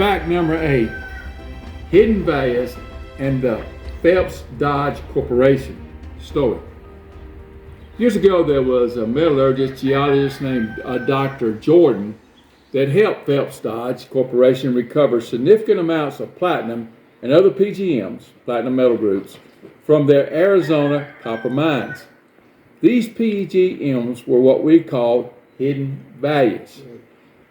Fact number 8, hidden values and the Phelps Dodge Corporation story. Years ago, there was a metallurgist geologist named Dr. Jordan that helped Phelps Dodge Corporation recover significant amounts of platinum and other PGMs, platinum metal groups, from their Arizona copper mines. These PGMs were what we call hidden values.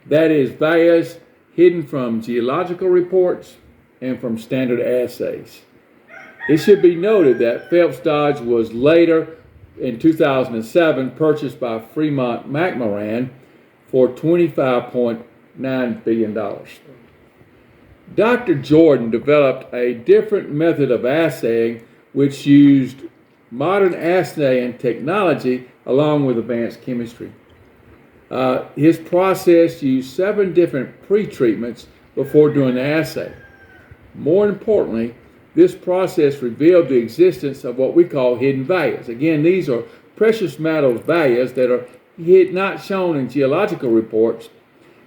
That is, values hidden from geological reports and from standard assays. It should be noted that Phelps Dodge was later, in 2007, purchased by Fremont McMoran for $25.9 billion. Dr. Jordan developed a different method of assaying which used modern assaying technology along with advanced chemistry. His process used 7 different pre-treatments before doing the assay. More importantly, this process revealed the existence of what we call hidden values. Again, these are precious metals values that are not shown in geological reports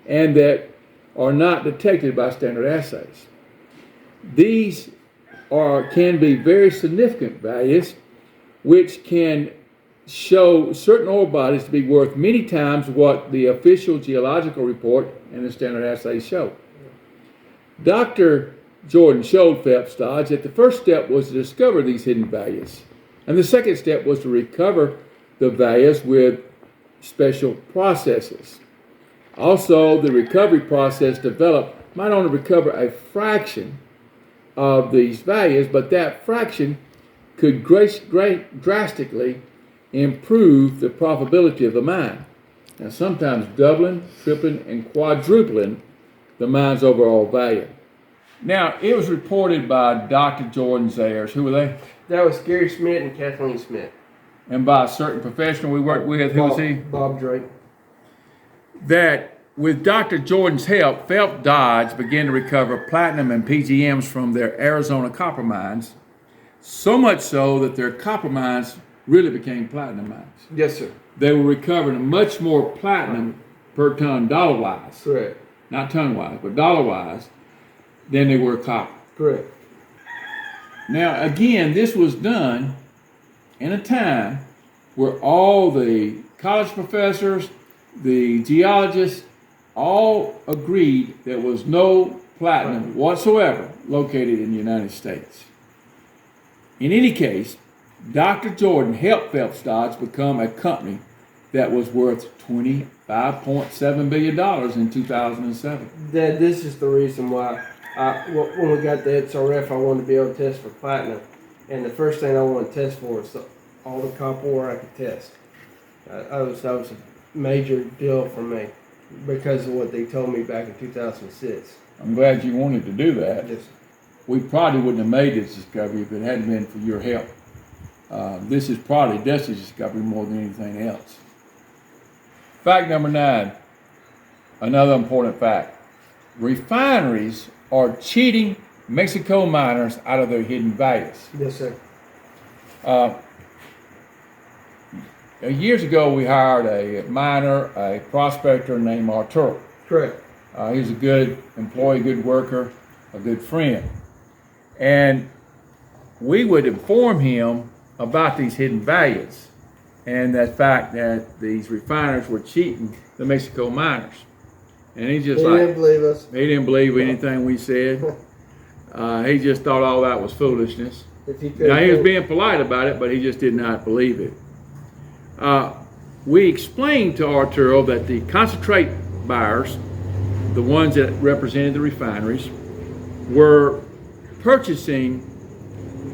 and that are not detected by standard assays. These can be very significant values which can show certain ore bodies to be worth many times what the official geological report and the standard assays show. Dr. Jordan showed Phelps Dodge that the first step was to discover these hidden values, and the second step was to recover the values with special processes. Also, the recovery process developed might only recover a fraction of these values, but that fraction could drastically improve the profitability of the mine. Now, sometimes doubling, tripling, and quadrupling the mine's overall value. Now, it was reported by Dr. Jordan's heirs. Who were they? That was Gary Smith and Kathleen Smith. And by a certain professional we worked with. Who was he? Bob Drake. That with Dr. Jordan's help, Phelps Dodge began to recover platinum and PGMs from their Arizona copper mines, so much so that their copper mines really became platinum mines. Yes, sir. They were recovering much more platinum per ton dollar-wise. Correct. Not ton-wise, but dollar-wise, than they were copper. Correct. Now, again, this was done in a time where all the college professors, the geologists, all agreed there was no platinum whatsoever located in the United States. In any case, Dr. Jordan helped Phelps Dodge become a company that was worth $25.7 billion in 2007. Dad, this is the reason why when we got the XRF, I wanted to be able to test for platinum. And the first thing I wanted to test for is all the copper ore I could test. That was a major deal for me because of what they told me back in 2006. I'm glad you wanted to do that. Yes. We probably wouldn't have made this discovery if it hadn't been for your help. This is probably Dusty's discovery more than anything else. Fact number 9, another important fact. Refineries are cheating Mexico miners out of their hidden values. Yes, sir. Years ago, we hired a miner, a prospector named Arturo. Correct. He was a good employee, good worker, a good friend. And we would inform him about these hidden values and the fact that these refiners were cheating the Mexico miners. And he didn't believe us. He didn't believe anything we said. He just thought all that was foolishness. Now, he was being polite about it, but he just did not believe it. We explained to Arturo that the concentrate buyers, the ones that represented the refineries, were purchasing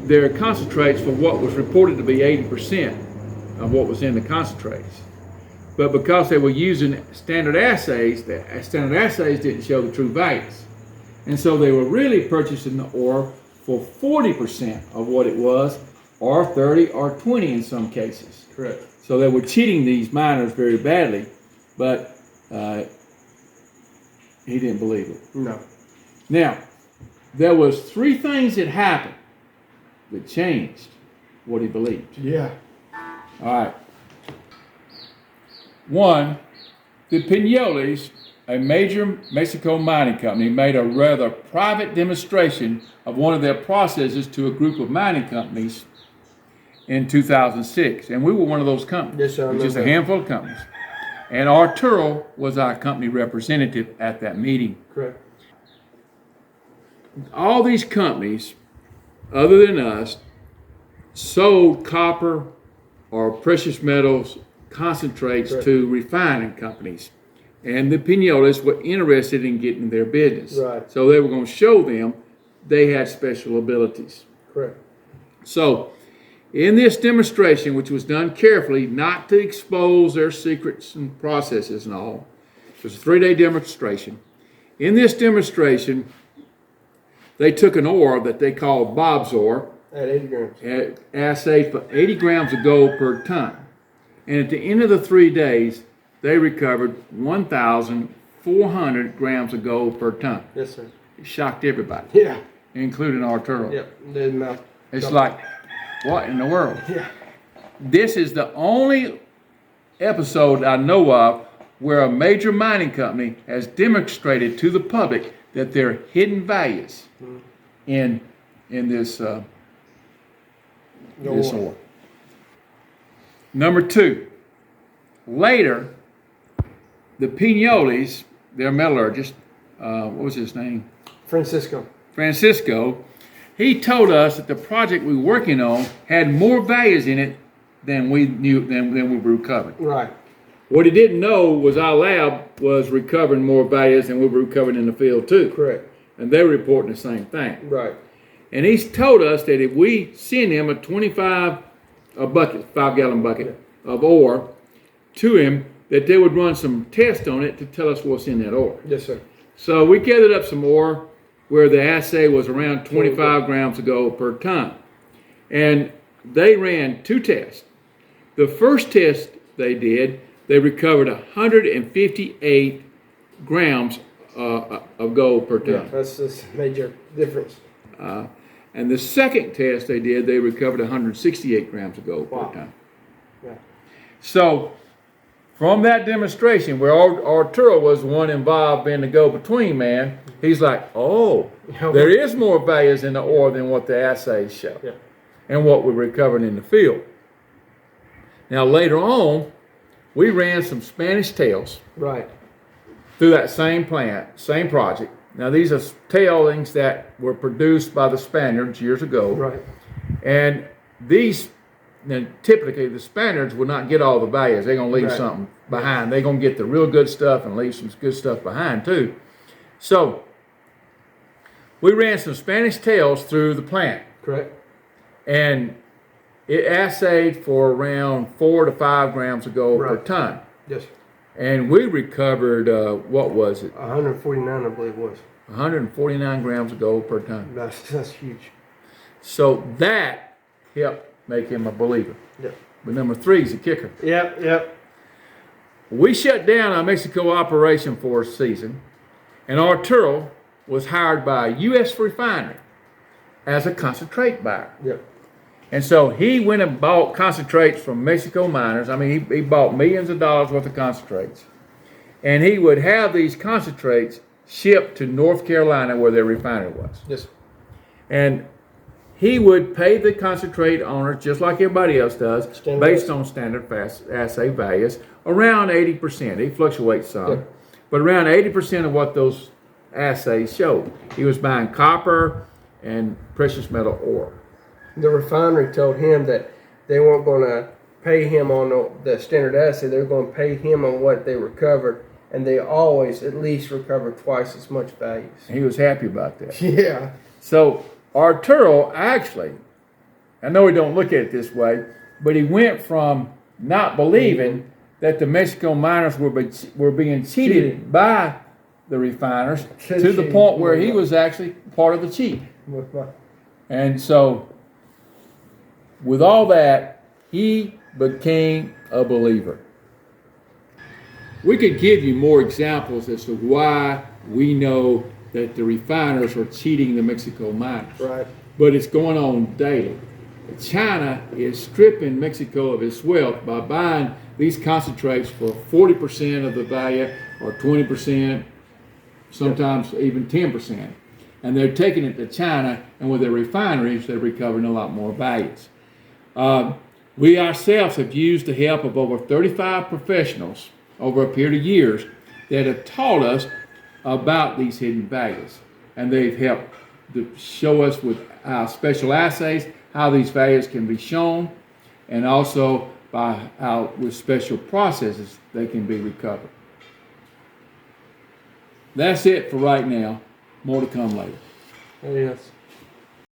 their concentrates for what was reported to be 80% of what was in the concentrates. But because they were using standard assays, the standard assays didn't show the true values. And so they were really purchasing the ore for 40% of what it was, or 30 or 20 in some cases. Correct. So they were cheating these miners very badly, but he didn't believe it. No. Now, there was 3 things that happened that changed what he believed. Yeah. All right. One, the Pinoles a major Mexico mining company made a rather private demonstration of one of their processes to a group of mining companies in 2006. And we were one of those companies. Yes, sir, I Just a remember. handful of companies. And Arturo was our company representative at that meeting. Correct. All these companies, other than us, sold copper or precious metals concentrates Correct. to refining companies. And the Pinoles were interested in getting their business. Right. So they were going to show them they had special abilities. Correct. So in this demonstration, which was done carefully, not to expose their secrets and processes and all, it was a 3-day demonstration. In this demonstration, they took an ore that they called Bob's ore, At 80 grams. assayed for 80 grams of gold per ton. And at the end of the 3 days, they recovered 1,400 grams of gold per ton. Yes, sir. It shocked everybody, Yeah. including Arturo. Yep. Did mouth. It's like, what in the world? Yeah. This is the only episode I know of where a major mining company has demonstrated to the public that there are hidden values in this this ore. Number 2, later, the Pinoles, their metallurgist, what was his name? Francisco, he told us that the project we were working on had more values in it than we knew, than we were recovering. Right. What he didn't know was our lab was recovering more values than we were recovering in the field too. Correct. And they were reporting the same thing. Right. And he's told us that if we send him a 5-gallon bucket of ore to him, that they would run some tests on it to tell us what's in that ore. Yes, sir. So we gathered up some ore where the assay was around 25 grams of gold per ton. And they ran 2 tests. The first test they did, they recovered 158 grams of gold per ton. Yeah, that's a major difference. And the second test they did, they recovered 168 grams of gold Wow. per ton. Yeah. So from that demonstration, where Arturo was the one involved being the go-between man, he's like, oh, there is more values in the ore than what the assays show, Yeah. and what we're recovering in the field. Now later on, we ran some Spanish tails Right. through that same plant, same project. Now these are tailings that were produced by the Spaniards years ago. Right. And these, now, typically the Spaniards will not get all the values. They're going to leave Right. something behind. They're going to get the real good stuff and leave some good stuff behind too. So we ran some Spanish tails through the plant. Correct. And it assayed for around 4 to 5 grams of gold per Right. ton. Yes. And we recovered, what was it? 149, I believe it was. 149 grams of gold per ton. That's huge. So that helped make him a believer. Yep. But number 3 is the kicker. Yep. Yep. We shut down our Mexico operation for a season, and Arturo was hired by a U.S. refinery as a concentrate buyer. Yep. And so he went and bought concentrates from Mexico miners. I mean, he bought millions of dollars worth of concentrates. And he would have these concentrates shipped to North Carolina where their refinery was. Yes. And he would pay the concentrate owners, just like everybody else does, Standard based on standard assay values, around 80%. He fluctuates some, Yeah. but around 80% of what those assays showed. He was buying copper and precious metal ore. The refinery told him that they weren't going to pay him on the standard assay. They were going to pay him on what they recovered, and they always at least recover twice as much values. He was happy about that. Yeah. So Arturo actually, I know he don't look at it this way, but he went from not believing that the Mexico miners were being cheated by the refiners to the point where he was actually part of the cheat. And so with all that, he became a believer. We could give you more examples as to why we know that the refiners are cheating the Mexico miners. Right. But it's going on daily. China is stripping Mexico of its wealth by buying these concentrates for 40% of the value or 20%, sometimes even 10%. And they're taking it to China, and with their refineries, they're recovering a lot more values. We ourselves have used the help of over 35 professionals over a period of years that have taught us about these hidden values. And they've helped to show us with our special assays how these values can be shown, and also by how with special processes they can be recovered. That's it for right now. More to come later. Yes.